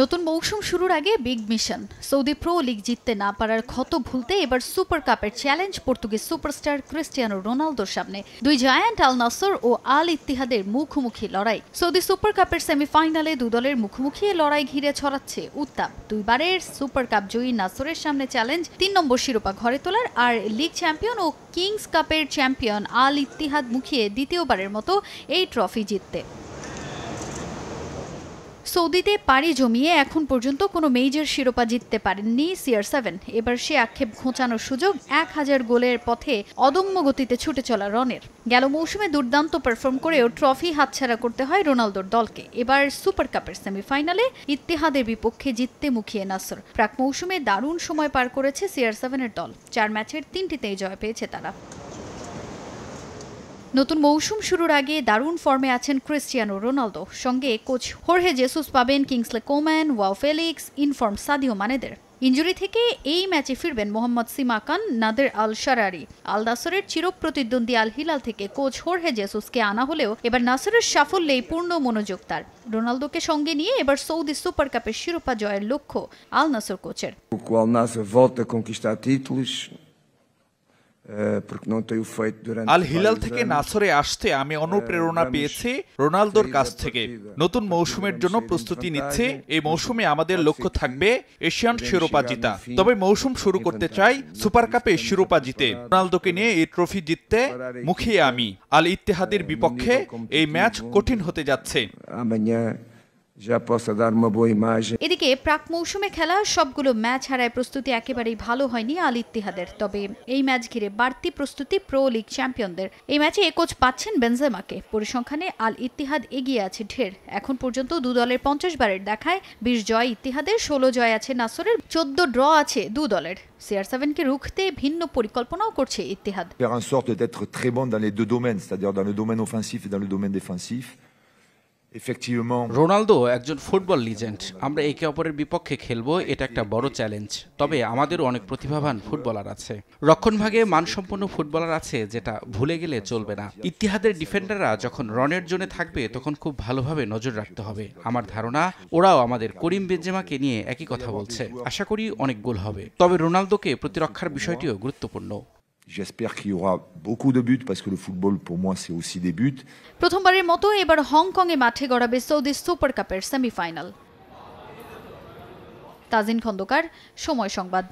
নতুন মৌসুম শুরুর আগে big mission. Saudi pro league জিততে না পারার ক্ষত ভুলতে এবার সুপার কাপের চ্যালেঞ্জ পর্তুগিজ সুপারস্টার ক্রিস্টিয়ানো রোনালদোর সামনে। দুই জায়ান্ট আল নাসর ও আল ইত্তিহাদের মুখোমুখি লড়াই। সৌদি সুপার কাপের সেমিফাইনালে দুই দলের মুখোমুখি লড়াই ঘিরে ছড়াচ্ছে উত্তাপ। দুইবারের সুপার কাপ জয়ী নাসরের সামনে চ্যালেঞ্জ ৩ নম্বর শিরোপা ঘরে তোলার, আর লিগ চ্যাম্পিয়ন ও কিংস কাপের চ্যাম্পিয়ন আল ইত্তিহাদ মুখিয়ে দ্বিতীয়বারের মতো এই ট্রফি জিততে। সৌদিতে পাড়ি জমিয়ে এখন পর্যন্ত কোনো মেজর শিরোপা জিততে পারেননি CR7। এবার সে আক্ষেপ ঘোচানোর সুযোগ ১০০০ গোলের পথে অদম্য গতিতে ছুটে চলা রনের। গেল মৌসুমে দুর্দান্ত পারফর্ম করেও ট্রফি হাতছাড়া করতে হয় রোনালদোর দলকে। এবার সুপার কাপের সেমিফাইনালে ইত্তেহাদের বিপক্ষে জিততে মুখিয়ে নাসর। প্রাক মৌসুমে দারুণ সময় পার করেছে CR7-এর দল। ৪ ম্যাচের ৩টিতেই জয় পেয়েছে তারা। নতুন মৌসুম শুরুর আগে দারুণ ফর্মে আছেন ক্রিস্টিয়ানো রোনালদো। সঙ্গে কোচ হোর্হে জেসুস পাবেন Kingsley Coman, Joao Felix, inform Sadio মানেদের। ইনজুরি থেকে এই ম্যাচে ফিরবেন Mohamed Simakan, Nader Al Sharari. আল নাসরের চিরপ্রতিদ্বন্দ্বী আল হিলাল থেকে কোচ হোর্হে জেসুসকে আনা হলেও এবার নাসরের সাফল্যেই পূর্ণ মনোযোগ তার। রোনালদোকে সঙ্গে নিয়ে এবার সৌদি সুপার কাপের শিরোপা জয়ের লক্ষ্য আল নাসর কোচের। আল হিলাল থেকে নাসরে আসতে আমি অনুপ্রেরণা পেয়েছি রোনালদোর কাছ থেকে। নতুন মৌসুমের জন্য প্রস্তুতি নিচ্ছে। এই মৌসুমে আমাদের লক্ষ্য থাকবে এশিয়ান শিরোপা জিতা। তবে মৌসুম শুরু করতে চাই সুপার কাপে শিরোপা জিতে। রোনালদোকে নিয়ে এই ট্রফি জিততে মুখিয়ে আমি। আল ইত্তেহাদের বিপক্ষে এই ম্যাচ কঠিন হতে যাচ্ছে। এদিকে প্রাক মৌসুমে খেলা সবগুলো ম্যাচ হারায় প্রস্তুতি একেবারেই ভালো হয়নি আল ইত্তিহাদের। তবে এই ম্যাচ ঘিরে বাড়তি প্রস্তুতি প্রো লিগ চ্যাম্পিয়নদের। এই ম্যাচে কোচ পাচ্ছেন বেনজেমাকে। পরিসংখ্যানে আল ইত্তিহাদ এগিয়ে আছে ঢের। এখন পর্যন্ত দু দলের ৫০ বারের দেখায় ২০ জয় ইত্তিহাদের, ১৬ জয় আছে নাসরের, ১৪ ড্র আছে দু দলের। CR7-কে রুখতে ভিন্ন পরিকল্পনাও করছে ইত্তিহাদ। রোনালদো একজন ফুটবল লিজেন্ড। আমরা একে অপরের বিপক্ষে খেলবো, এটা একটা বড় চ্যালেঞ্জ। তবে আমাদেরও অনেক প্রতিভাবান ফুটবলার আছে, রক্ষণভাগে মানসম্পন্ন ফুটবলার আছে, যেটা ভুলে গেলে চলবে না। ইত্তিহাদের ডিফেন্ডাররা যখন রনের জোনে থাকবে তখন খুব ভালোভাবে নজর রাখতে হবে। আমার ধারণা ওরাও আমাদের করিম বেনজেমাকে নিয়ে একই কথা বলছে। আশা করি অনেক গোল হবে। তবে রোনালদোকে প্রতিরক্ষার বিষয়টিও গুরুত্বপূর্ণ। J'espère qu'il y aura beaucoup de buts parce que le football pour moi c'est aussi des buts. প্রথমবারের মতো এবার হংকংয়ে মাঠে গড়াবে সৌদি সুপার কাপের সেমিফাইনাল। তাজিন খন্দকার, সময় সংবাদ।